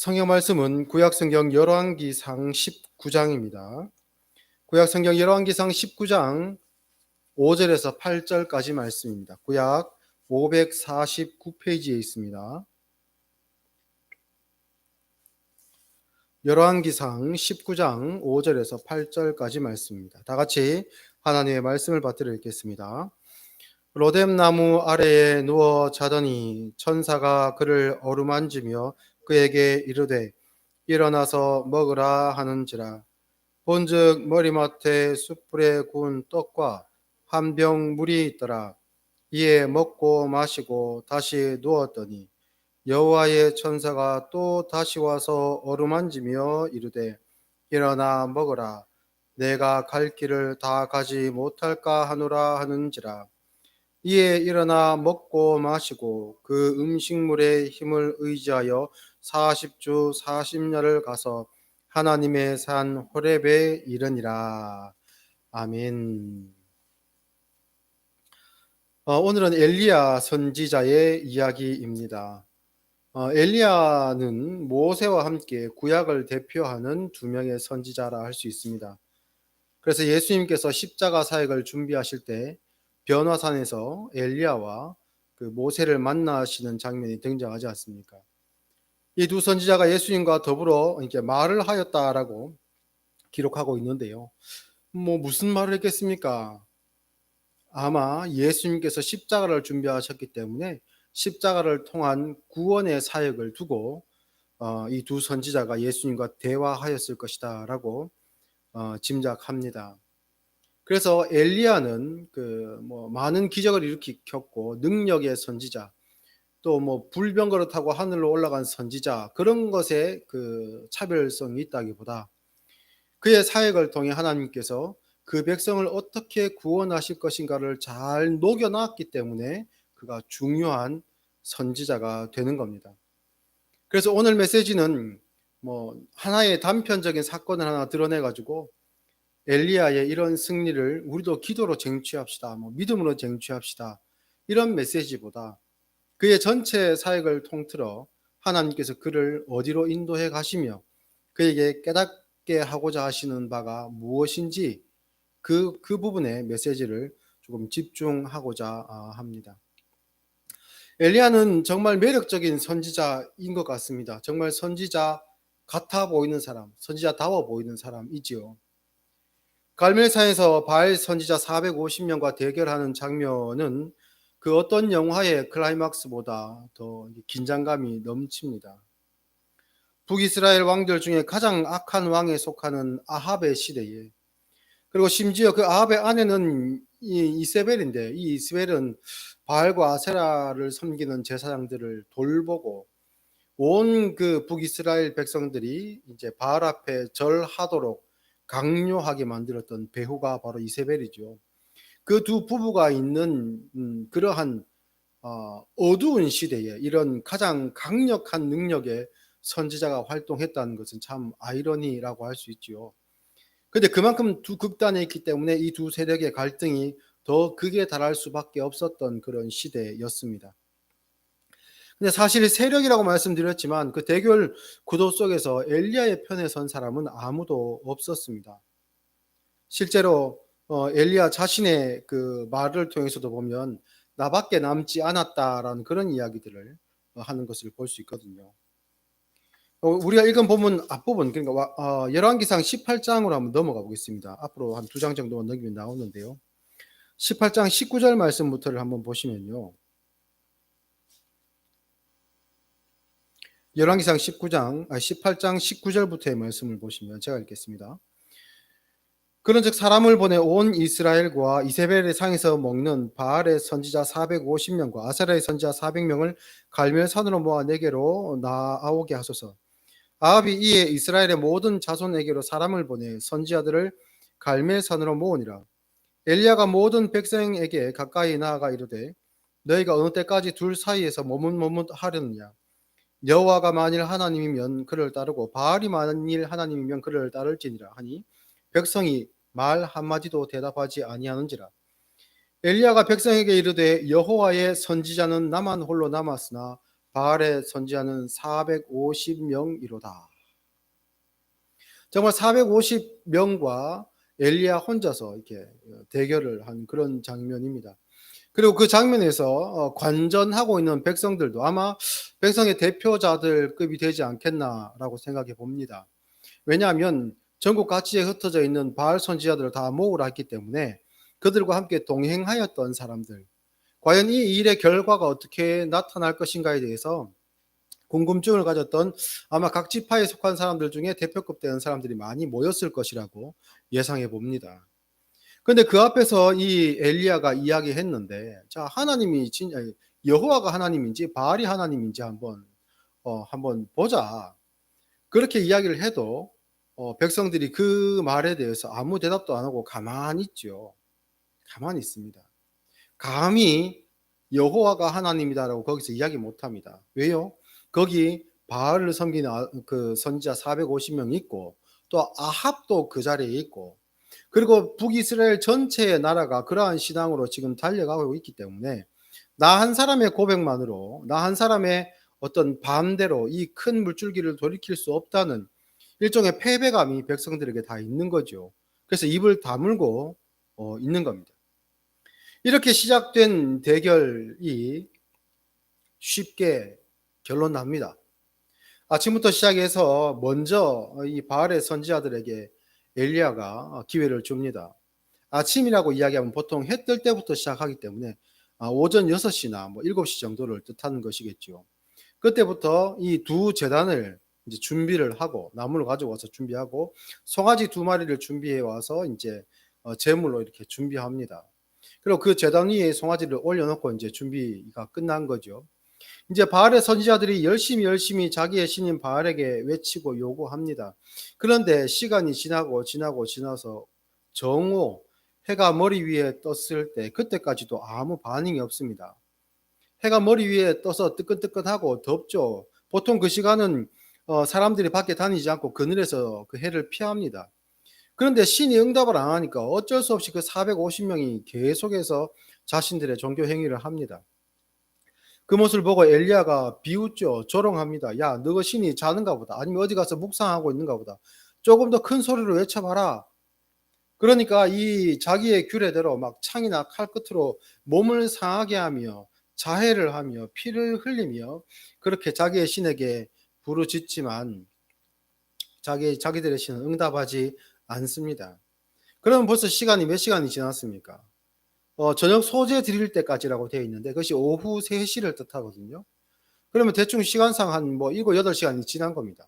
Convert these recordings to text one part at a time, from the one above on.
성경 말씀은 구약성경 열왕기상 19장입니다. 구약성경 열왕기상 19장 5절에서 8절까지 말씀입니다. 구약 549페이지에 있습니다. 열왕기상 19장 5절에서 8절까지 말씀입니다. 다 같이 하나님의 말씀을 받들어 읽겠습니다. 로뎀나무 아래에 누워 자더니 천사가 그를 어루만지며 그에게 이르되 일어나서 먹으라 하는지라. 본즉 머리맡에 숯불에 구운 떡과 한 병 물이 있더라. 이에 먹고 마시고 다시 누웠더니 여호와의 천사가 또 다시 와서 어루만지며 이르되 일어나 먹으라. 내가 갈 길을 다 가지 못할까 하노라 하는지라. 이에 일어나 먹고 마시고 그 음식물의 힘을 의지하여 40주 40년을 가서 하나님의 산 호렙에 이르니라. 아멘. 오늘은 엘리야 선지자의 이야기입니다. 엘리야는 모세와 함께 구약을 대표하는 두 명의 선지자라 할 수 있습니다. 그래서 예수님께서 십자가 사역을 준비하실 때 변화산에서 엘리야와 그 모세를 만나시는 장면이 등장하지 않습니까? 이 두 선지자가 예수님과 더불어 이렇게 말을 하였다라고 기록하고 있는데요. 무슨 말을 했겠습니까? 아마 예수님께서 십자가를 준비하셨기 때문에 십자가를 통한 구원의 사역을 두고 이 두 선지자가 예수님과 대화하였을 것이다라고 짐작합니다. 그래서 엘리야는 많은 기적을 일으켰고 능력의 선지자, 또 불병거를 타고 하늘로 올라간 선지자, 그런 것에 그 차별성이 있다기보다 그의 사역을 통해 하나님께서 그 백성을 어떻게 구원하실 것인가를 잘 녹여놨기 때문에 그가 중요한 선지자가 되는 겁니다. 그래서 오늘 메시지는 하나의 단편적인 사건을 하나 드러내가지고 엘리야의 이런 승리를 우리도 기도로 쟁취합시다, 믿음으로 쟁취합시다, 이런 메시지보다 그의 전체 사역을 통틀어 하나님께서 그를 어디로 인도해 가시며 그에게 깨닫게 하고자 하시는 바가 무엇인지 그 부분의 메시지를 조금 집중하고자 합니다. 엘리야는 정말 매력적인 선지자인 것 같습니다. 정말 선지자 같아 보이는 사람, 선지자다워 보이는 사람이지요. 갈멜산에서 바알 선지자 450명과 대결하는 장면은 그 어떤 영화의 클라이막스보다 더 긴장감이 넘칩니다. 북이스라엘 왕들 중에 가장 악한 왕에 속하는 아합의 시대에, 그리고 심지어 그 아합의 아내는 이세벨인데, 이 이세벨은 바알과 아세라를 섬기는 제사장들을 돌보고 온 그 북이스라엘 백성들이 이제 바알 앞에 절하도록 강요하게 만들었던 배후가 바로 이세벨이죠. 그 두 부부가 있는 그러한 어두운 시대에 이런 가장 강력한 능력의 선지자가 활동했다는 것은 참 아이러니라고 할 수 있지요. 그런데 그만큼 두 극단에 있기 때문에 이 두 세력의 갈등이 더 극에 달할 수밖에 없었던 그런 시대였습니다. 근데 사실 세력이라고 말씀드렸지만 그 대결 구도 속에서 엘리야의 편에 선 사람은 아무도 없었습니다. 실제로 엘리야 자신의 그 말을 통해서도 보면 나밖에 남지 않았다라는 그런 이야기들을 하는 것을 볼 수 있거든요. 우리가 읽은 본문 앞부분, 그러니까 열왕기상 18장으로 한번 넘어가 보겠습니다. 앞으로 한 두 장 정도만 넘기면 나오는데요. 18장 19절 말씀부터를 한번 보시면요. 열왕기상 18장 19절부터의 말씀을 보시면 제가 읽겠습니다. 그런즉 사람을 보내 온 이스라엘과 이세벨의 상에서 먹는 바알의 선지자 450명과 아세라의 선지자 400명을 갈멜산으로 모아 내게로 나아오게 하소서. 아합이 이에 이스라엘의 모든 자손에게로 사람을 보내 선지자들을 갈멜산으로 모으니라. 엘리야가 모든 백성에게 가까이 나아가 이르되 너희가 어느 때까지 둘 사이에서 머뭇머뭇하려느냐. 여호와가 만일 하나님이면 그를 따르고 바알이 만일 하나님이면 그를 따를지니라 하니 백성이 말 한마디도 대답하지 아니하는지라. 엘리야가 백성에게 이르되 여호와의 선지자는 나만 홀로 남았으나 바알의 선지자는 450명이로다. 정말 450명과 엘리야 혼자서 이렇게 대결을 한 그런 장면입니다. 그리고 그 장면에서 관전하고 있는 백성들도 아마 백성의 대표자들급이 되지 않겠나라고 생각해 봅니다. 왜냐하면 전국 각지에 흩어져 있는 바알 선지자들을 다 모으라 했기 때문에 그들과 함께 동행하였던 사람들, 과연 이 일의 결과가 어떻게 나타날 것인가에 대해서 궁금증을 가졌던 아마 각 지파에 속한 사람들 중에 대표급 되는 사람들이 많이 모였을 것이라고 예상해 봅니다. 근데 그 앞에서 이 엘리야가 이야기했는데, 자, 하나님이 진짜 여호와가 하나님인지 바알이 하나님인지 한번 보자. 그렇게 이야기를 해도 백성들이 그 말에 대해서 아무 대답도 안 하고 가만히 있죠. 가만히 있습니다. 감히 여호와가 하나님이다라고 거기서 이야기 못 합니다. 왜요? 거기 바알을 섬기는 그 선지자 450명 있고, 또 아합도 그 자리에 있고, 그리고 북이스라엘 전체의 나라가 그러한 신앙으로 지금 달려가고 있기 때문에 나 한 사람의 고백만으로, 나 한 사람의 어떤 반대로 이 큰 물줄기를 돌이킬 수 없다는 일종의 패배감이 백성들에게 다 있는 거죠. 그래서 입을 다물고 있는 겁니다. 이렇게 시작된 대결이 쉽게 결론 납니다. 아침부터 시작해서 먼저 이 바알의 선지자들에게 엘리야가 기회를 줍니다. 아침이라고 이야기하면 보통 해 뜰 때부터 시작하기 때문에 오전 6시나 뭐 7시 정도를 뜻하는 것이겠죠. 그때부터 이 두 제단을 이제 준비를 하고, 나무를 가지고 와서 준비하고, 송아지 2마리를 준비해 와서 이제 제물로 이렇게 준비합니다. 그리고 그 제단 위에 송아지를 올려놓고 이제 준비가 끝난 거죠. 이제 바알의 선지자들이 열심히 자기의 신인 바알에게 외치고 요구합니다. 그런데 시간이 지나서 정오 해가 머리 위에 떴을 때 그때까지도 아무 반응이 없습니다. 해가 머리 위에 떠서 뜨끈뜨끈하고 덥죠. 보통 그 시간은 사람들이 밖에 다니지 않고 그늘에서 그 해를 피합니다. 그런데 신이 응답을 안 하니까 어쩔 수 없이 그 450명이 계속해서 자신들의 종교 행위를 합니다. 그 모습을 보고 엘리야가 비웃죠. 조롱합니다. 야, 너가 신이 자는가 보다. 아니면 어디 가서 묵상하고 있는가 보다. 조금 더 큰 소리로 외쳐봐라. 그러니까 이 자기의 규례대로 막 창이나 칼 끝으로 몸을 상하게 하며 자해를 하며 피를 흘리며 그렇게 자기의 신에게 부르짖지만 자기들의 신은 응답하지 않습니다. 그러면 벌써 시간이 몇 시간이 지났습니까? 저녁 소재 드릴 때까지라고 되어 있는데 그것이 오후 3시를 뜻하거든요. 그러면 대충 시간상 한 뭐 7, 8시간이 지난 겁니다.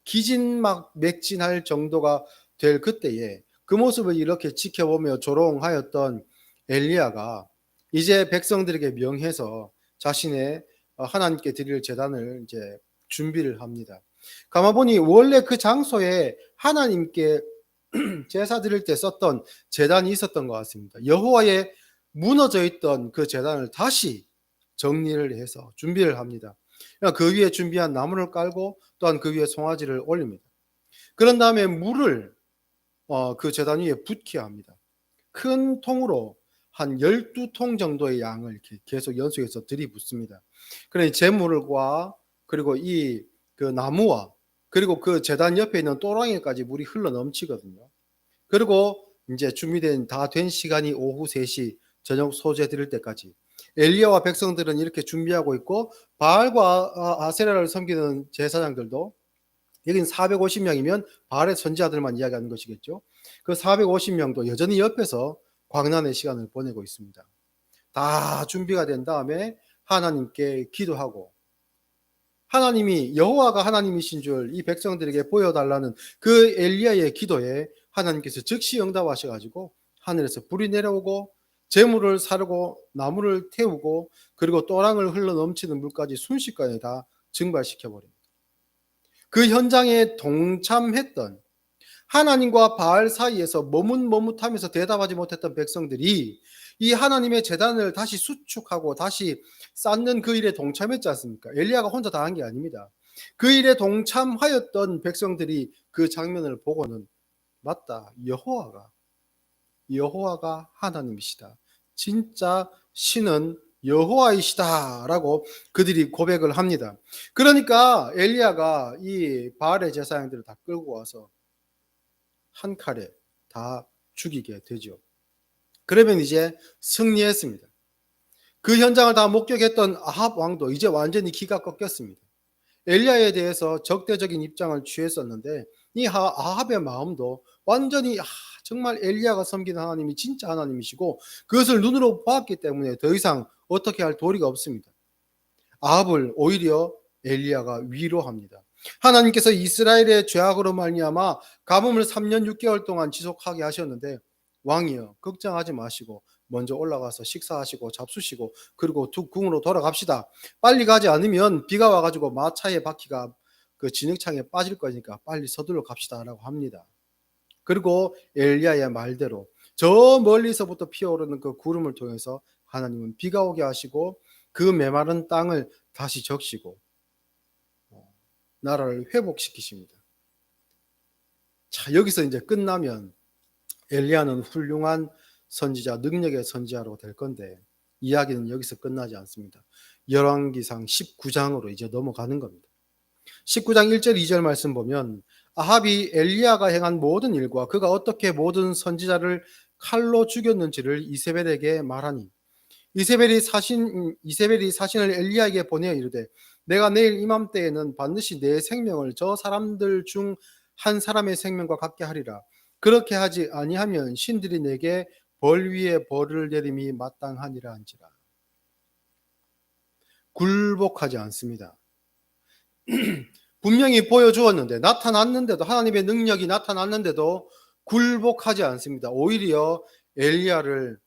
기진맥진할 정도가 될 그때에 그 모습을 이렇게 지켜보며 조롱하였던 엘리야가 이제 백성들에게 명해서 자신의 하나님께 드릴 제단을 이제 준비를 합니다. 가만보니 원래 그 장소에 하나님께 제사 드릴 때 썼던 제단이 있었던 것 같습니다. 여호와의 무너져 있던 그 제단을 다시 정리를 해서 준비를 합니다. 그 위에 준비한 나무를 깔고 또한 그 위에 송아지를 올립니다. 그런 다음에 물을 그 제단 위에 붓게 합니다. 큰 통으로 한 12통 정도의 양을 이렇게 계속 연속해서 들이붓습니다. 그러니 제물과 그리고 이 그 나무와 그리고 그 제단 옆에 있는 또랑이까지 물이 흘러 넘치거든요. 그리고 이제 준비된 다 된 시간이 오후 3시 저녁 소재 드릴 때까지 엘리야와 백성들은 이렇게 준비하고 있고 바알과 아세라를 섬기는 제사장들도 여긴 450명이면 바알의 선지자들만 이야기하는 것이겠죠. 그 450명도 여전히 옆에서 광란의 시간을 보내고 있습니다. 다 준비가 된 다음에 하나님께 기도하고 하나님이 여호와가 하나님이신 줄 이 백성들에게 보여달라는 그 엘리야의 기도에 하나님께서 즉시 응답하셔 가지고 하늘에서 불이 내려오고 재물을 사르고 나무를 태우고 그리고 또랑을 흘러 넘치는 물까지 순식간에 다 증발시켜 버립니다. 그 현장에 동참했던 하나님과 바알 사이에서 머뭇머뭇하면서 대답하지 못했던 백성들이 이 하나님의 제단을 다시 수축하고 다시 쌓는 그 일에 동참했지 않습니까? 엘리야가 혼자 다 한 게 아닙니다. 그 일에 동참하였던 백성들이 그 장면을 보고는 맞다. 여호와가 하나님이시다. 진짜 신은 여호와이시다라고 그들이 고백을 합니다. 그러니까 엘리야가 이 바알의 제사장들을 다 끌고 와서 한 칼에 다 죽이게 되죠. 그러면 이제 승리했습니다. 그 현장을 다 목격했던 아합 왕도 이제 완전히 기가 꺾였습니다. 엘리야에 대해서 적대적인 입장을 취했었는데 이 아합의 마음도 완전히 정말 엘리야가 섬기는 하나님이 진짜 하나님이시고 그것을 눈으로 보았기 때문에 더 이상 어떻게 할 도리가 없습니다. 아합을 오히려 엘리야가 위로합니다. 하나님께서 이스라엘의 죄악으로 말미암아 가뭄을 3년 6개월 동안 지속하게 하셨는데 왕이여 걱정하지 마시고 먼저 올라가서 식사하시고 잡수시고 그리고 두 궁으로 돌아갑시다. 빨리 가지 않으면 비가 와가지고 마차의 바퀴가 그 진흙창에 빠질 거니까 빨리 서둘러 갑시다라고 합니다. 그리고 엘리야의 말대로 저 멀리서부터 피어오르는 그 구름을 통해서 하나님은 비가 오게 하시고 그 메마른 땅을 다시 적시고 나라를 회복시키십니다. 자, 여기서 이제 끝나면 엘리야는 훌륭한 선지자, 능력의 선지자로 될 건데 이야기는 여기서 끝나지 않습니다. 열왕기상 19장으로 이제 넘어가는 겁니다. 19장 1절 2절 말씀 보면 아합이 엘리야가 행한 모든 일과 그가 어떻게 모든 선지자를 칼로 죽였는지를 이세벨에게 말하니 이세벨이 사신을 엘리야에게 보내어 이르되 내가 내일 이맘때에는 반드시 내 생명을 저 사람들 중 한 사람의 생명과 같게 하리라. 그렇게 하지 아니하면 신들이 내게 벌 위에 벌을 내림이 마땅하니라 한지라. 굴복하지 않습니다. 분명히 보여주었는데 나타났는데도 하나님의 능력이 나타났는데도 굴복하지 않습니다. 오히려 엘리야를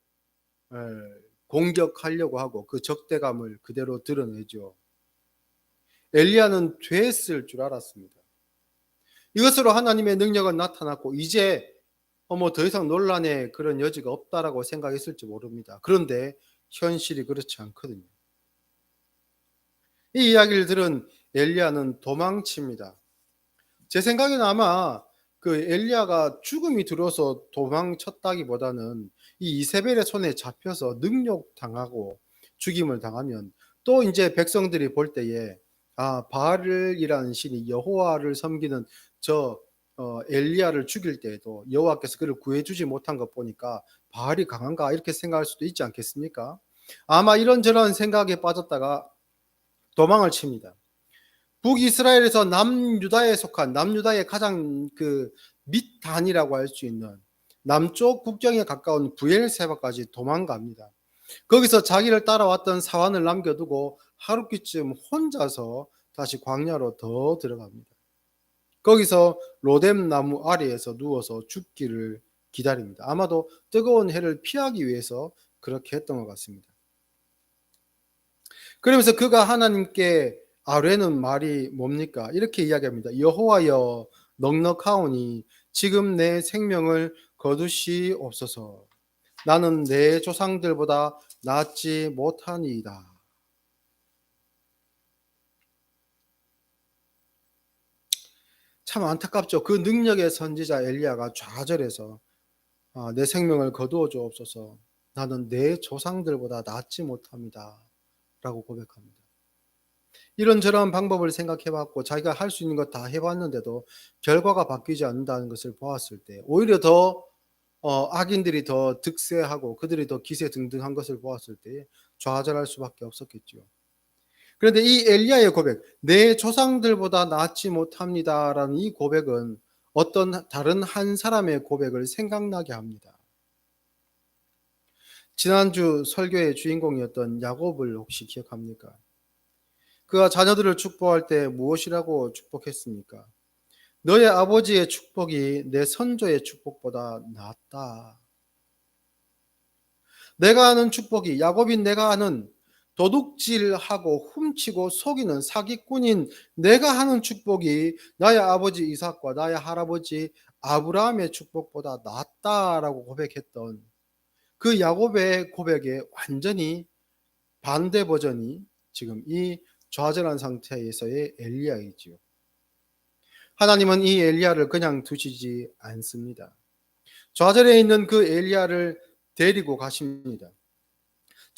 공격하려고 하고 그 적대감을 그대로 드러내죠. 엘리야는 됐을 줄 알았습니다. 이것으로 하나님의 능력은 나타났고 이제 더 이상 논란의 그런 여지가 없다라고 생각했을지 모릅니다. 그런데 현실이 그렇지 않거든요. 이 이야기를 들은 엘리야는 도망칩니다. 제 생각에는 아마 그 엘리야가 죽음이 들어서 도망쳤다기보다는 이 이세벨의 손에 잡혀서 능욕당하고 죽임을 당하면 또 이제 백성들이 볼 때에 바알이라는 신이 여호와를 섬기는 저 엘리야를 죽일 때에도 여호와께서 그를 구해주지 못한 것 보니까 바알이 강한가 이렇게 생각할 수도 있지 않겠습니까? 아마 이런저런 생각에 빠졌다가 도망을 칩니다. 북이스라엘에서 남유다에 속한 남유다의 가장 그 밑단이라고 할 수 있는 남쪽 국경에 가까운 부엘세바까지 도망갑니다. 거기서 자기를 따라왔던 사환을 남겨두고 하루끼쯤 혼자서 다시 광야로 더 들어갑니다. 거기서 로뎀 나무 아래에서 누워서 죽기를 기다립니다. 아마도 뜨거운 해를 피하기 위해서 그렇게 했던 것 같습니다. 그러면서 그가 하나님께 아뢰는 말이 뭡니까? 이렇게 이야기합니다. 여호와여 넉넉하오니 지금 내 생명을 거두시옵소서. 나는 내 조상들보다 낫지 못하니이다. 참 안타깝죠. 그 능력의 선지자 엘리야가 좌절해서 내 생명을 거두어 주옵소서. 나는 내 조상들보다 낫지 못합니다. 라고 고백합니다. 이런저런 방법을 생각해봤고 자기가 할 수 있는 것 다 해봤는데도 결과가 바뀌지 않는다는 것을 보았을 때 오히려 더 악인들이 더 득세하고 그들이 더 기세등등한 것을 보았을 때 좌절할 수밖에 없었겠죠. 그런데 이 엘리야의 고백, 내 조상들보다 낫지 못합니다라는 이 고백은 어떤 다른 한 사람의 고백을 생각나게 합니다. 지난주 설교의 주인공이었던 야곱을 혹시 기억합니까? 그가 자녀들을 축복할 때 무엇이라고 축복했습니까? 너의 아버지의 축복이 내 선조의 축복보다 낫다. 내가 아는 축복이 야곱인 내가 아는 도둑질하고 훔치고 속이는 사기꾼인 내가 하는 축복이 나의 아버지 이삭과 나의 할아버지 아브라함의 축복보다 낫다라고 고백했던 그 야곱의 고백의 완전히 반대 버전이 지금 이 좌절한 상태에서의 엘리야이지요. 하나님은 이 엘리야를 그냥 두시지 않습니다. 좌절해 있는 그 엘리야를 데리고 가십니다.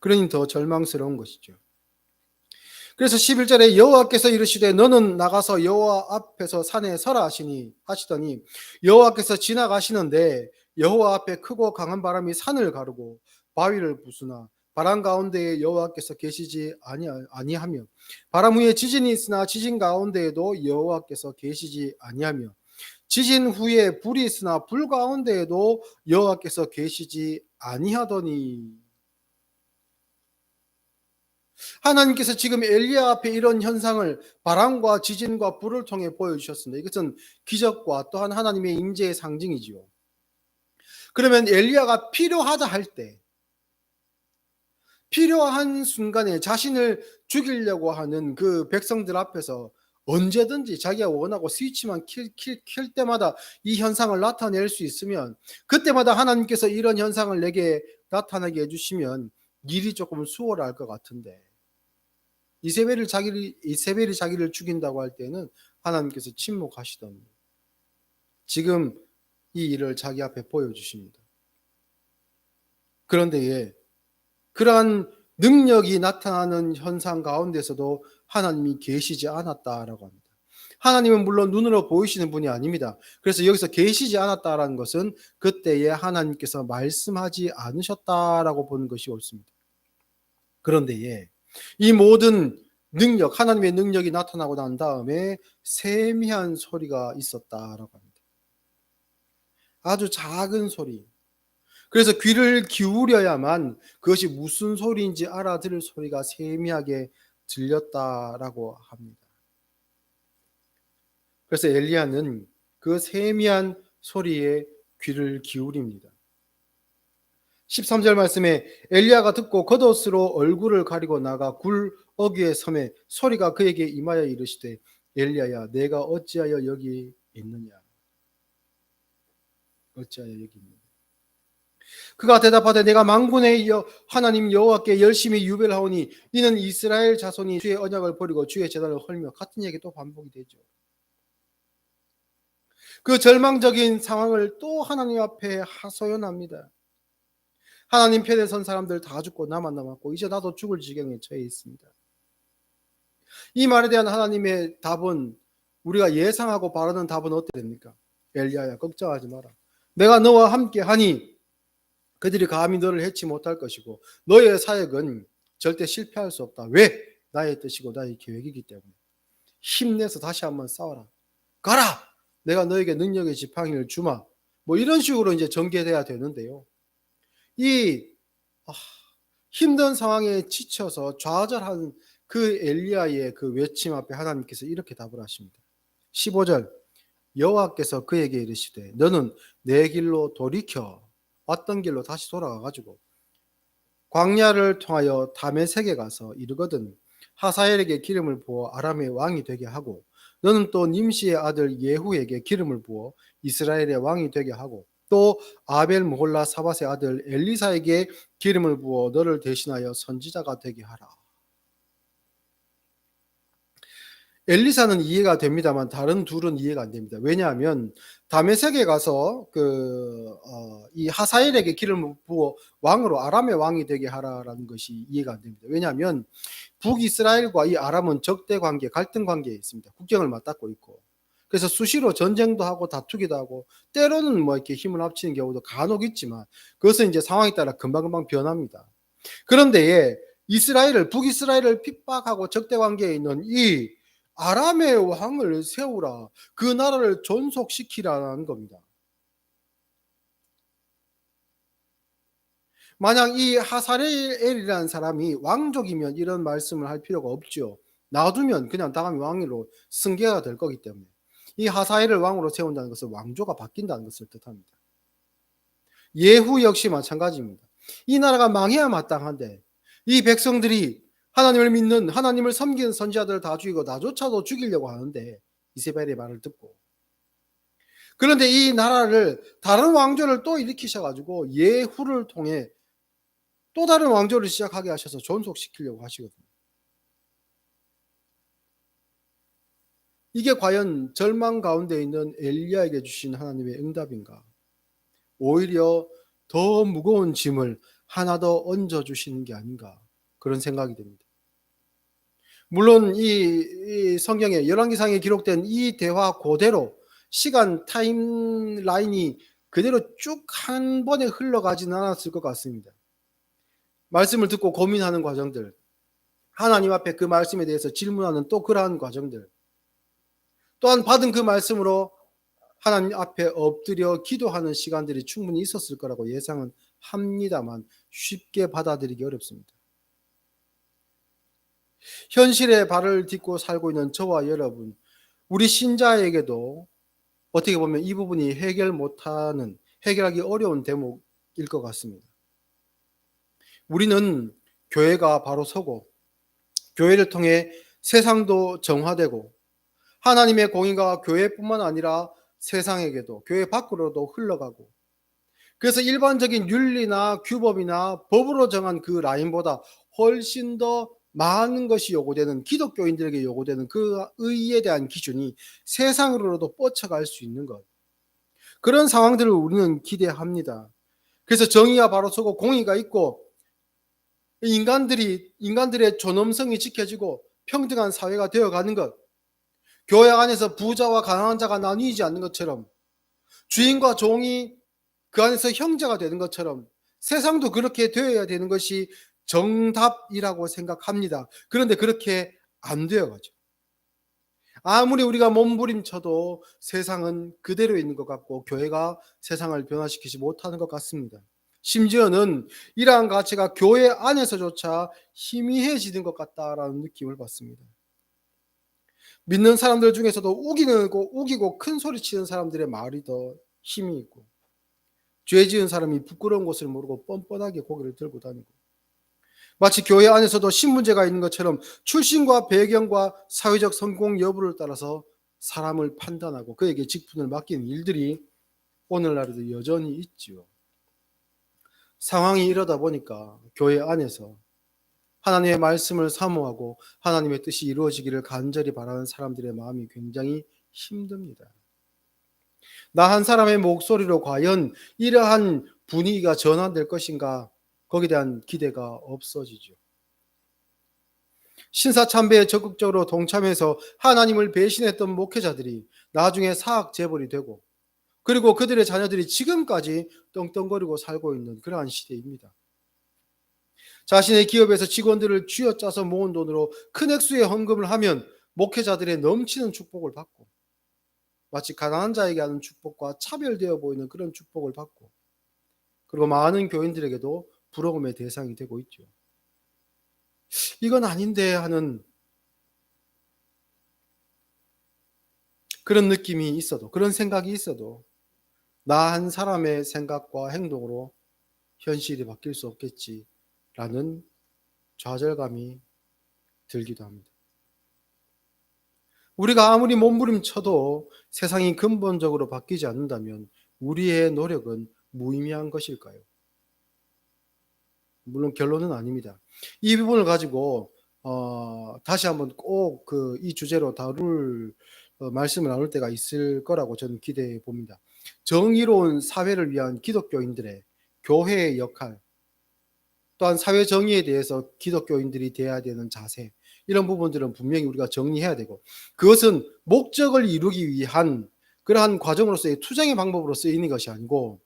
그러니 더 절망스러운 것이죠. 그래서 11절에 여호와께서 이르시되 너는 나가서 여호와 앞에서 산에 서라 하시더니 여호와께서 지나가시는데 여호와 앞에 크고 강한 바람이 산을 가르고 바위를 부수나 바람 가운데에 여호와께서 계시지 아니하며 바람 후에 지진이 있으나 지진 가운데에도 여호와께서 계시지 아니하며 지진 후에 불이 있으나 불 가운데에도 여호와께서 계시지 아니하더니. 하나님께서 지금 엘리야 앞에 이런 현상을 바람과 지진과 불을 통해 보여주셨습니다. 이것은 기적과 또한 하나님의 임재의 상징이지요. 그러면 엘리야가 필요하다 할 때, 필요한 순간에 자신을 죽이려고 하는 그 백성들 앞에서 언제든지 자기가 원하고 스위치만 킬 때마다 이 현상을 나타낼 수 있으면, 그때마다 하나님께서 이런 현상을 내게 나타나게 해주시면 일이 조금 수월할 것 같은데, 이세벨이 자기를 죽인다고 할 때는 하나님께서 침묵하시더니 지금 이 일을 자기 앞에 보여주십니다. 그런데 그러한 능력이 나타나는 현상 가운데서도 하나님이 계시지 않았다라고 합니다. 하나님은 물론 눈으로 보이시는 분이 아닙니다. 그래서 여기서 계시지 않았다라는 것은 그때에 하나님께서 말씀하지 않으셨다라고 보는 것이 옳습니다. 그런데 이 모든 능력, 하나님의 능력이 나타나고 난 다음에 세미한 소리가 있었다라고 합니다. 아주 작은 소리. 그래서 귀를 기울여야만 그것이 무슨 소리인지 알아들을 소리가 세미하게 들렸다라고 합니다. 그래서 엘리야는 그 세미한 소리에 귀를 기울입니다. 13절 말씀에 엘리야가 듣고 겉옷으로 얼굴을 가리고 나가 굴 어귀에 섬에 소리가 그에게 임하여 이르시되 엘리야야 내가 어찌하여 여기 있느냐. 어찌하여 여기 있느냐. 그가 대답하되 내가 만군의 하나님 여호와께 열심히 유별하오니 이는 이스라엘 자손이 주의 언약을 버리고 주의 제단을 헐며. 같은 얘기 또 반복이 되죠. 그 절망적인 상황을 또 하나님 앞에 하소연합니다. 하나님 편에 선 사람들 다 죽고 나만 남았고 이제 나도 죽을 지경에 처해 있습니다. 이 말에 대한 하나님의 답은, 우리가 예상하고 바라는 답은 어떻게 됩니까? 엘리야야 걱정하지 마라. 내가 너와 함께 하니 그들이 감히 너를 해치 못할 것이고 너의 사역은 절대 실패할 수 없다. 왜? 나의 뜻이고 나의 계획이기 때문에. 힘내서 다시 한번 싸워라. 가라! 내가 너에게 능력의 지팡이를 주마. 뭐 이런 식으로 이제 전개돼야 되는데요. 이 힘든 상황에 지쳐서 좌절한 그 엘리야의 그 외침 앞에 하나님께서 이렇게 답을 하십니다. 15절 여호와께서 그에게 이르시되 너는 내 길로 돌이켜 왔던 길로 다시 돌아가 가지고 광야를 통하여 다메섹에 가서 이르거든 하사엘에게 기름을 부어 아람의 왕이 되게 하고 너는 또 님시의 아들 예후에게 기름을 부어 이스라엘의 왕이 되게 하고 또 아벨 모홀라 사밧의 아들 엘리사에게 기름을 부어 너를 대신하여 선지자가 되게 하라. 엘리사는 이해가 됩니다만 다른 둘은 이해가 안 됩니다. 왜냐하면 다메섹에 가서 이 하사엘에게 기름을 부어 왕으로 아람의 왕이 되게 하라라는 것이 이해가 안 됩니다. 왜냐하면 북이스라엘과 이 아람은 적대 관계, 갈등 관계에 있습니다. 국경을 맞닿고 있고. 그래서 수시로 전쟁도 하고 다투기도 하고 때로는 뭐 이렇게 힘을 합치는 경우도 간혹 있지만 그것은 이제 상황에 따라 금방금방 변합니다. 그런데 북이스라엘을 핍박하고 적대 관계에 있는 이 아람의 왕을 세우라. 그 나라를 존속시키라는 겁니다. 만약 이 하사엘이라는 사람이 왕족이면 이런 말씀을 할 필요가 없죠. 놔두면 그냥 다음에 왕으로 승계가 될 거기 때문에. 이 하사엘을 왕으로 세운다는 것은 왕조가 바뀐다는 것을 뜻합니다. 예후 역시 마찬가지입니다. 이 나라가 망해야 마땅한데 이 백성들이 하나님을 믿는, 하나님을 섬기는 선지자들을 다 죽이고 나조차도 죽이려고 하는데 이세벨의 말을 듣고, 그런데 이 나라를 다른 왕조를 또 일으키셔가지고 예후를 통해 또 다른 왕조를 시작하게 하셔서 존속시키려고 하시거든요. 이게 과연 절망 가운데 있는 엘리야에게 주신 하나님의 응답인가? 오히려 더 무거운 짐을 하나 더 얹어 주시는 게 아닌가 그런 생각이 듭니다. 물론 이 성경에 열왕기상에 기록된 이 대화 그대로 시간 타임라인이 그대로 쭉 한 번에 흘러가지는 않았을 것 같습니다. 말씀을 듣고 고민하는 과정들, 하나님 앞에 그 말씀에 대해서 질문하는 또 그러한 과정들, 또한 받은 그 말씀으로 하나님 앞에 엎드려 기도하는 시간들이 충분히 있었을 거라고 예상은 합니다만 쉽게 받아들이기 어렵습니다. 현실에 발을 딛고 살고 있는 저와 여러분, 우리 신자에게도 어떻게 보면 이 부분이 해결하기 어려운 대목일 것 같습니다. 우리는 교회가 바로 서고, 교회를 통해 세상도 정화되고, 하나님의 공의가 교회뿐만 아니라 세상에게도, 교회 밖으로도 흘러가고, 그래서 일반적인 윤리나 규범이나 법으로 정한 그 라인보다 훨씬 더 많은 것이 요구되는, 기독교인들에게 요구되는 그 의에 대한 기준이 세상으로도 뻗쳐갈 수 있는 것, 그런 상황들을 우리는 기대합니다. 그래서 정의가 바로 서고 공의가 있고 인간들의 존엄성이 지켜지고 평등한 사회가 되어가는 것, 교회 안에서 부자와 가난한 자가 나뉘지 않는 것처럼, 주인과 종이 그 안에서 형제가 되는 것처럼 세상도 그렇게 되어야 되는 것이 정답이라고 생각합니다. 그런데 그렇게 안 되어가죠. 아무리 우리가 몸부림쳐도 세상은 그대로 있는 것 같고 교회가 세상을 변화시키지 못하는 것 같습니다. 심지어는 이러한 가치가 교회 안에서조차 희미해지는 것 같다라는 느낌을 받습니다. 믿는 사람들 중에서도 우기고 큰 소리치는 사람들의 말이 더 힘이 있고, 죄 지은 사람이 부끄러운 것을 모르고 뻔뻔하게 고개를 들고 다니고, 마치 교회 안에서도 신분제가 있는 것처럼 출신과 배경과 사회적 성공 여부를 따라서 사람을 판단하고 그에게 직분을 맡기는 일들이 오늘날에도 여전히 있지요. 상황이 이러다 보니까 교회 안에서 하나님의 말씀을 사모하고 하나님의 뜻이 이루어지기를 간절히 바라는 사람들의 마음이 굉장히 힘듭니다. 나 한 사람의 목소리로 과연 이러한 분위기가 전환될 것인가, 거기에 대한 기대가 없어지죠. 신사참배에 적극적으로 동참해서 하나님을 배신했던 목회자들이 나중에 사학 재벌이 되고, 그리고 그들의 자녀들이 지금까지 떵떵거리고 살고 있는 그러한 시대입니다. 자신의 기업에서 직원들을 쥐어짜서 모은 돈으로 큰 액수의 헌금을 하면 목회자들의 넘치는 축복을 받고, 마치 가난한 자에게 하는 축복과 차별되어 보이는 그런 축복을 받고, 그리고 많은 교인들에게도 부러움의 대상이 되고 있죠. 이건 아닌데 하는 그런 느낌이 있어도, 그런 생각이 있어도 나 한 사람의 생각과 행동으로 현실이 바뀔 수 없겠지라는 좌절감이 들기도 합니다. 우리가 아무리 몸부림쳐도 세상이 근본적으로 바뀌지 않는다면 우리의 노력은 무의미한 것일까요? 물론 결론은 아닙니다. 이 부분을 가지고 다시 한번 꼭 이 주제로 다룰 말씀을 나눌 때가 있을 거라고 저는 기대해 봅니다. 정의로운 사회를 위한 기독교인들의 교회의 역할, 또한 사회 정의에 대해서 기독교인들이 돼야 되는 자세, 이런 부분들은 분명히 우리가 정리해야 되고, 그것은 목적을 이루기 위한 그러한 과정으로서의 투쟁의 방법으로 쓰이는 것이 아니고,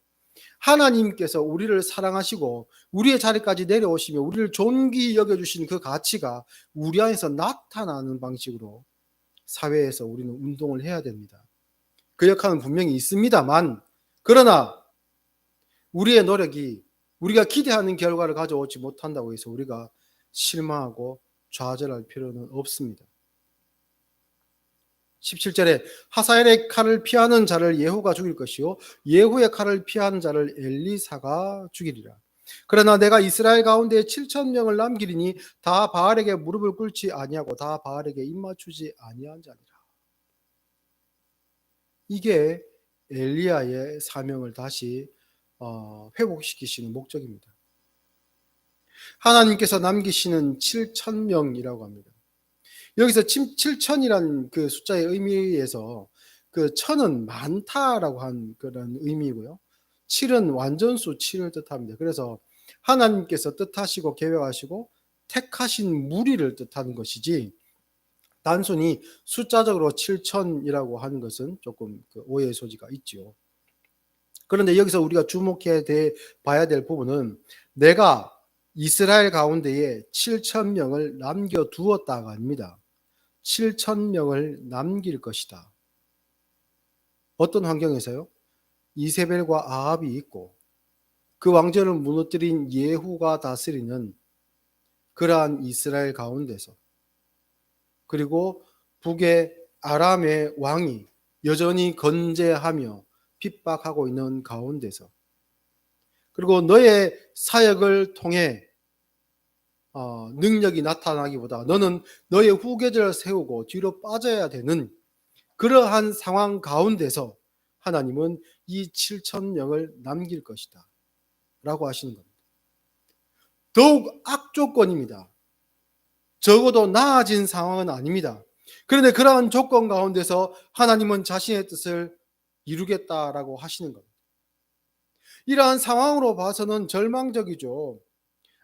하나님께서 우리를 사랑하시고 우리의 자리까지 내려오시며 우리를 존귀히 여겨주신 그 가치가 우리 안에서 나타나는 방식으로 사회에서 우리는 운동을 해야 됩니다. 그 역할은 분명히 있습니다만, 그러나 우리의 노력이 우리가 기대하는 결과를 가져오지 못한다고 해서 우리가 실망하고 좌절할 필요는 없습니다. 17절에 하사엘의 칼을 피하는 자를 예후가 죽일 것이요 예후의 칼을 피하는 자를 엘리사가 죽이리라. 그러나 내가 이스라엘 가운데 7천 명을 남기리니 다 바알에게 무릎을 꿇지 아니하고 다 바알에게 입맞추지 아니한 자니라. 이게 엘리야의 사명을 다시 회복시키시는 목적입니다. 하나님께서 남기시는 7천 명이라고 합니다. 여기서 7천이라는 그 숫자의 의미에서 그 천은 많다라고 한 그런 의미고요. 7은 완전수 7을 뜻합니다. 그래서 하나님께서 뜻하시고 계획하시고 택하신 무리를 뜻하는 것이지, 단순히 숫자적으로 7천이라고 하는 것은 조금 오해의 소지가 있지요. 그런데 여기서 우리가 주목해야 봐야 될 부분은, 내가 이스라엘 가운데에 7천 명을 남겨두었다가 아닙니다. 7천 명을 남길 것이다. 어떤 환경에서요? 이세벨과 아합이 있고 그 왕조를 무너뜨린 예후가 다스리는 그러한 이스라엘 가운데서, 그리고 북의 아람의 왕이 여전히 건재하며 핍박하고 있는 가운데서, 그리고 너의 사역을 통해 능력이 나타나기보다 너는 너의 후계자를 세우고 뒤로 빠져야 되는 그러한 상황 가운데서 하나님은 이 7천 명을 남길 것이다 라고 하시는 겁니다. 더욱 악조건입니다. 적어도 나아진 상황은 아닙니다. 그런데 그러한 조건 가운데서 하나님은 자신의 뜻을 이루겠다라고 하시는 겁니다. 이러한 상황으로 봐서는 절망적이죠.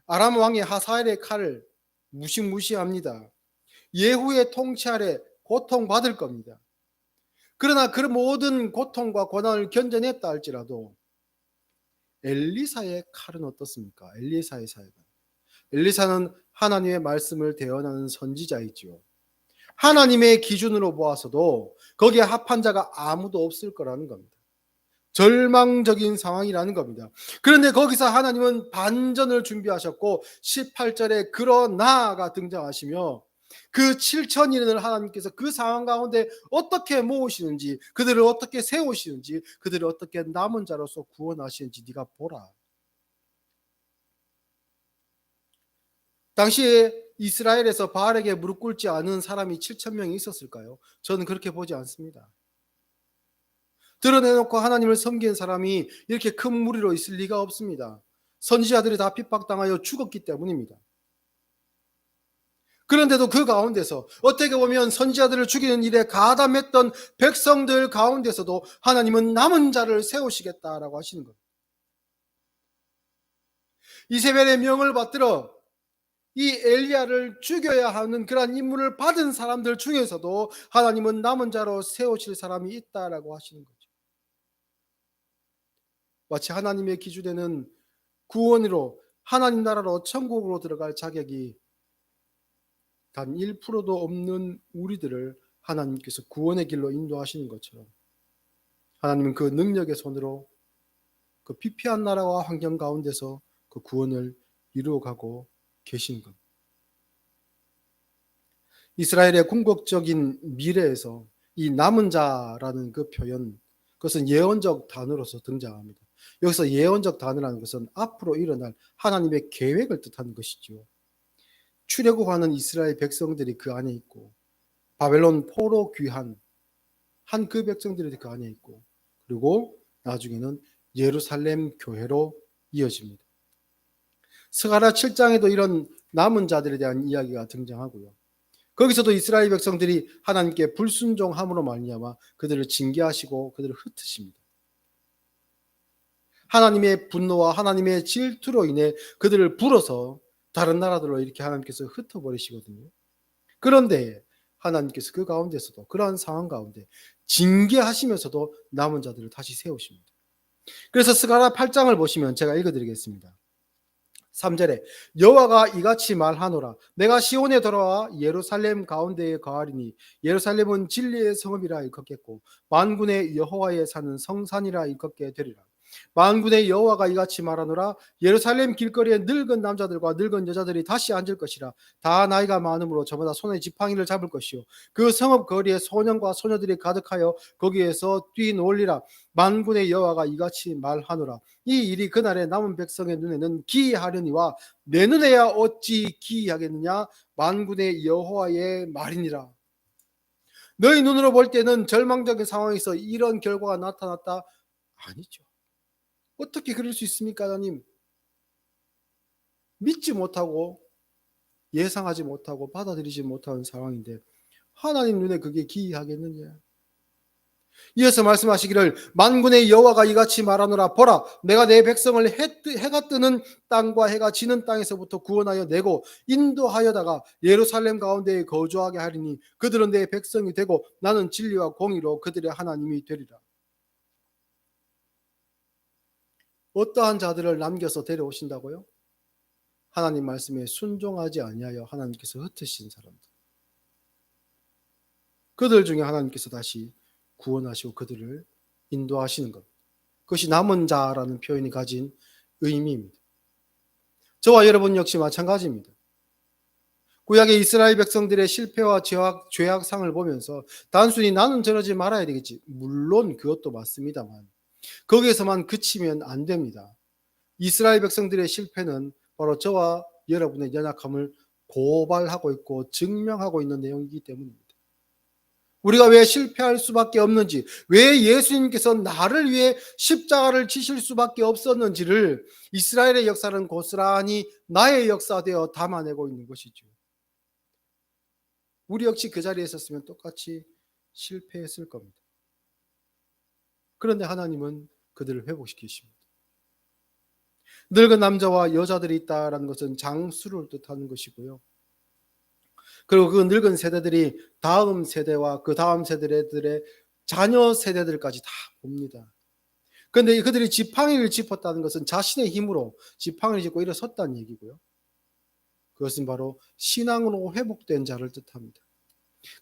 아람 왕이 하사엘의 칼을 무시무시합니다. 예후의 통치 아래 고통받을 겁니다. 그러나 그 모든 고통과 고난을 견뎌냈다 할지라도 엘리사의 칼은 어떻습니까? 엘리사의 사역은, 엘리사는 하나님의 말씀을 대언하는 선지자이지요. 하나님의 기준으로 보아서도 거기에 합한 자가 아무도 없을 거라는 겁니다. 절망적인 상황이라는 겁니다. 그런데 거기서 하나님은 반전을 준비하셨고 18절에 그러나가 등장하시며 그 7천인을 하나님께서 그 상황 가운데 어떻게 모으시는지, 그들을 어떻게 세우시는지, 그들을 어떻게 남은 자로서 구원하시는지 네가 보라. 당시에 이스라엘에서 바알에게 무릎 꿇지 않은 사람이 7천 명이 있었을까요? 저는 그렇게 보지 않습니다. 드러내놓고 하나님을 섬기는 사람이 이렇게 큰 무리로 있을 리가 없습니다. 선지자들이 다 핍박당하여 죽었기 때문입니다. 그런데도 그 가운데서 어떻게 보면 선지자들을 죽이는 일에 가담했던 백성들 가운데서도 하나님은 남은 자를 세우시겠다라고 하시는 겁니다. 이세벨의 명을 받들어 이 엘리야를 죽여야 하는 그러한 임무를 받은 사람들 중에서도 하나님은 남은 자로 세우실 사람이 있다라고 하시는 거죠. 마치 하나님의 기준에는 구원으로 하나님 나라로 천국으로 들어갈 자격이 단 1%도 없는 우리들을 하나님께서 구원의 길로 인도하시는 것처럼, 하나님은 그 능력의 손으로 그 피폐한 나라와 환경 가운데서 그 구원을 이루어가고 계신 것. 이스라엘의 궁극적인 미래에서 이 남은 자라는 그 표현, 그것은 예언적 단어로서 등장합니다. 여기서 예언적 단어라는 것은 앞으로 일어날 하나님의 계획을 뜻하는 것이죠. 출애굽하는 이스라엘 백성들이 그 안에 있고, 바벨론 포로 귀한 한 그 백성들이 그 안에 있고, 그리고 나중에는 예루살렘 교회로 이어집니다. 스가랴 7장에도 이런 남은 자들에 대한 이야기가 등장하고요. 거기서도 이스라엘 백성들이 하나님께 불순종함으로 말미암아 그들을 징계하시고 그들을 흩으십니다. 하나님의 분노와 하나님의 질투로 인해 그들을 불어서 다른 나라들로 이렇게 하나님께서 흩어버리시거든요. 그런데 하나님께서 그 가운데서도, 그러한 상황 가운데 징계하시면서도 남은 자들을 다시 세우십니다. 그래서 스가랴 8장을 보시면 제가 읽어드리겠습니다. 3절에 여호와가 이같이 말하노라. 내가 시온에 돌아와 예루살렘 가운데에 거하리니 예루살렘은 진리의 성읍이라 일컫겠고 만군의 여호와에 사는 성산이라 일컫게 되리라. 만군의 여호와가 이같이 말하노라. 예루살렘 길거리에 늙은 남자들과 늙은 여자들이 다시 앉을 것이라. 다 나이가 많으므로 저마다 손에 지팡이를 잡을 것이요 그 성읍 거리에 소년과 소녀들이 가득하여 거기에서 뛰놀리라. 만군의 여호와가 이같이 말하노라. 이 일이 그날에 남은 백성의 눈에는 기이하려니와 내 눈에야 어찌 기이하겠느냐. 만군의 여호와의 말이니라. 너희 눈으로 볼 때는 절망적인 상황에서 이런 결과가 나타났다? 아니죠. 어떻게 그럴 수 있습니까, 하나님? 믿지 못하고 예상하지 못하고 받아들이지 못하는 상황인데 하나님 눈에 그게 기이하겠느냐? 이어서 말씀하시기를 만군의 여호와가 이같이 말하노라. 보라, 내가 내 백성을 해가 뜨는 땅과 해가 지는 땅에서부터 구원하여 내고 인도하여다가 예루살렘 가운데에 거주하게 하리니 그들은 내 백성이 되고 나는 진리와 공의로 그들의 하나님이 되리라. 어떠한 자들을 남겨서 데려오신다고요? 하나님 말씀에 순종하지 아니하여 하나님께서 흩으신 사람들. 그들 중에 하나님께서 다시 구원하시고 그들을 인도하시는 것. 그것이 남은 자라는 표현이 가진 의미입니다. 저와 여러분 역시 마찬가지입니다. 구약의 이스라엘 백성들의 실패와 죄악상을 보면서 단순히 나는 저러지 말아야 되겠지. 물론 그것도 맞습니다만 거기에서만 그치면 안 됩니다. 이스라엘 백성들의 실패는 바로 저와 여러분의 연약함을 고발하고 있고 증명하고 있는 내용이기 때문입니다. 우리가 왜 실패할 수밖에 없는지, 왜 예수님께서 나를 위해 십자가를 지실 수밖에 없었는지를 이스라엘의 역사는 고스란히 나의 역사되어 담아내고 있는 것이죠. 우리 역시 그 자리에 있었으면 똑같이 실패했을 겁니다. 그런데 하나님은 그들을 회복시키십니다. 늙은 남자와 여자들이 있다라는 것은 장수를 뜻하는 것이고요. 그리고 그 늙은 세대들이 다음 세대와 그 다음 세대들의 자녀 세대들까지 다 봅니다. 그런데 그들이 지팡이를 짚었다는 것은 자신의 힘으로 지팡이를 짚고 일어섰다는 얘기고요. 그것은 바로 신앙으로 회복된 자를 뜻합니다.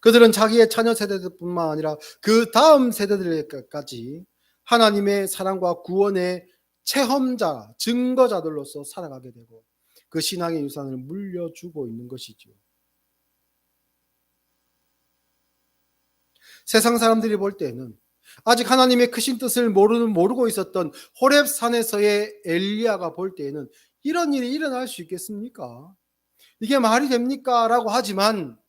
그들은 자기의 자녀 세대들뿐만 아니라 그 다음 세대들까지 하나님의 사랑과 구원의 체험자, 증거자들로서 살아가게 되고 그 신앙의 유산을 물려주고 있는 것이죠. 세상 사람들이 볼 때에는 아직 하나님의 크신 뜻을 모르고 있었던 호렙산에서의 엘리야가 볼 때에는 이런 일이 일어날 수 있겠습니까? 이게 말이 됩니까? 라고 하지만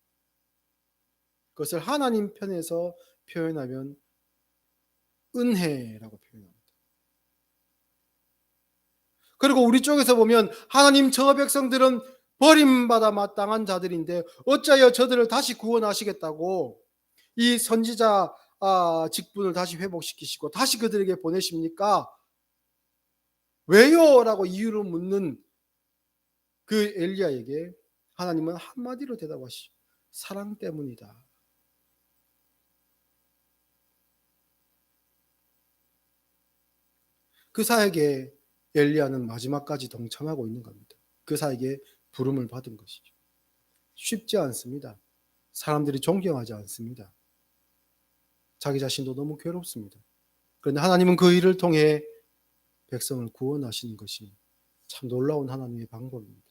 그것을 하나님 편에서 표현하면 은혜라고 표현합니다. 그리고 우리 쪽에서 보면 하나님 저 백성들은 버림받아 마땅한 자들인데 어찌하여 저들을 다시 구원하시겠다고 이 선지자 직분을 다시 회복시키시고 다시 그들에게 보내십니까? 왜요? 라고 이유를 묻는 그 엘리야에게 하나님은 한마디로 대답하시죠. 사랑 때문이다. 그 사에게 엘리야는 마지막까지 동참하고 있는 겁니다. 그 사에게 부름을 받은 것이죠. 쉽지 않습니다. 사람들이 존경하지 않습니다. 자기 자신도 너무 괴롭습니다. 그런데 하나님은 그 일을 통해 백성을 구원하시는 것이 참 놀라운 하나님의 방법입니다.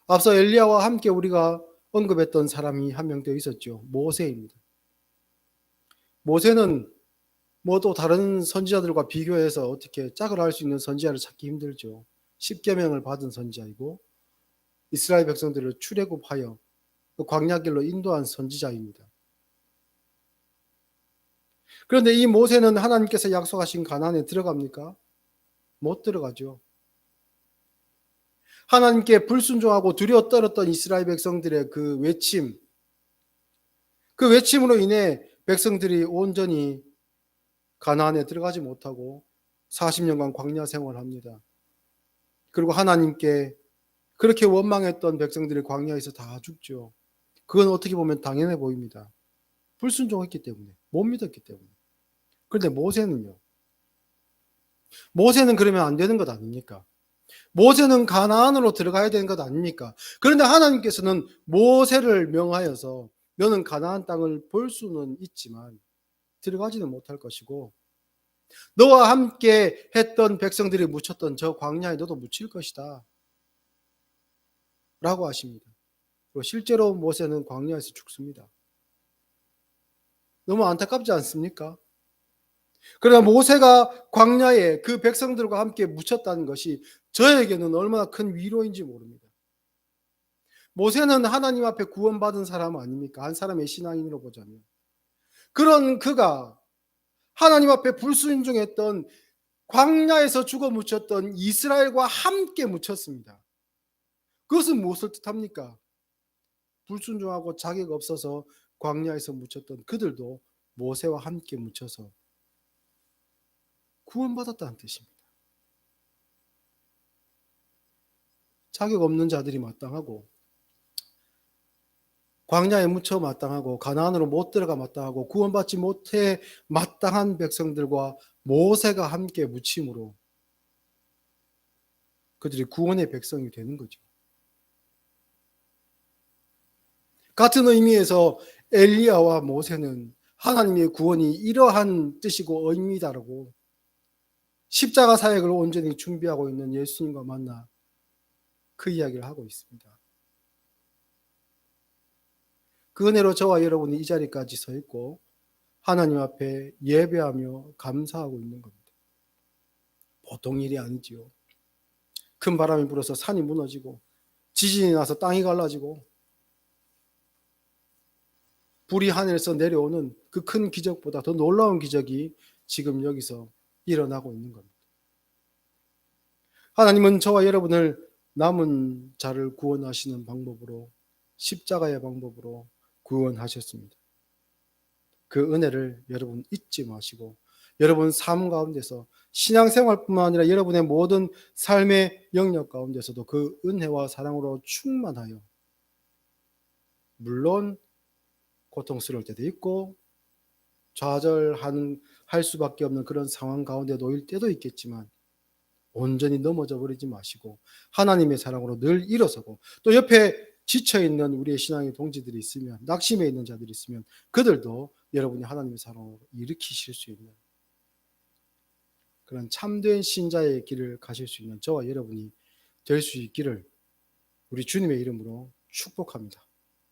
앞서 엘리야와 함께 우리가 언급했던 사람이 한 명 더 있었죠. 모세입니다. 모세는 뭐 또 다른 선지자들과 비교해서 어떻게 짝을 할 수 있는 선지자를 찾기 힘들죠. 십계명을 받은 선지자이고 이스라엘 백성들을 출애굽하여 그 광야길로 인도한 선지자입니다. 그런데 이 모세는 하나님께서 약속하신 가나안에 들어갑니까? 못 들어가죠. 하나님께 불순종하고 두려워 떨었던 이스라엘 백성들의 그 외침으로 인해 백성들이 온전히 가나안에 들어가지 못하고 40년간 광야 생활합니다. 그리고 하나님께 그렇게 원망했던 백성들이 광야에서 다 죽죠. 그건 어떻게 보면 당연해 보입니다. 불순종했기 때문에, 못 믿었기 때문에. 그런데 모세는요. 모세는 그러면 안 되는 것 아닙니까? 모세는 가나안으로 들어가야 되는 것 아닙니까? 그런데 하나님께서는 모세를 명하여서 너는 가나안 땅을 볼 수는 있지만 들어가지는 못할 것이고 너와 함께 했던 백성들이 묻혔던 저 광야에 너도 묻힐 것이다 라고 하십니다. 그리고 실제로 모세는 광야에서 죽습니다. 너무 안타깝지 않습니까? 그러나 모세가 광야에 그 백성들과 함께 묻혔다는 것이 저에게는 얼마나 큰 위로인지 모릅니다. 모세는 하나님 앞에 구원받은 사람 아닙니까? 한 사람의 신앙인으로 보자면. 그런 그가 하나님 앞에 불순종했던 광야에서 죽어 묻혔던 이스라엘과 함께 묻혔습니다. 그것은 무엇을 뜻합니까? 불순종하고 자격 없어서 광야에서 묻혔던 그들도 모세와 함께 묻혀서 구원받았다는 뜻입니다. 자격 없는 자들이 마땅하고 광야에 묻혀 마땅하고 가나안으로 못 들어가 마땅하고 구원받지 못해 마땅한 백성들과 모세가 함께 묻힘으로 그들이 구원의 백성이 되는 거죠. 같은 의미에서 엘리야와 모세는 하나님의 구원이 이러한 뜻이고 의미다라고 십자가 사역을 온전히 준비하고 있는 예수님과 만나 그 이야기를 하고 있습니다. 그 은혜로 저와 여러분이 이 자리까지 서 있고 하나님 앞에 예배하며 감사하고 있는 겁니다. 보통 일이 아니지요. 큰 바람이 불어서 산이 무너지고 지진이 나서 땅이 갈라지고 불이 하늘에서 내려오는 그 큰 기적보다 더 놀라운 기적이 지금 여기서 일어나고 있는 겁니다. 하나님은 저와 여러분을 남은 자를 구원하시는 방법으로 십자가의 방법으로 구원하셨습니다. 그 은혜를 여러분 잊지 마시고 여러분 삶 가운데서 신앙생활뿐만 아니라 여러분의 모든 삶의 영역 가운데서도 그 은혜와 사랑으로 충만하여 물론 고통스러울 때도 있고 좌절할 수밖에 없는 그런 상황 가운데 놓일 때도 있겠지만 온전히 넘어져 버리지 마시고 하나님의 사랑으로 늘 일어서고 또 옆에 지쳐있는 우리의 신앙의 동지들이 있으면 낙심해 있는 자들이 있으면 그들도 여러분이 하나님의 사랑으로 일으키실 수 있는 그런 참된 신자의 길을 가실 수 있는 저와 여러분이 될 수 있기를 우리 주님의 이름으로 축복합니다.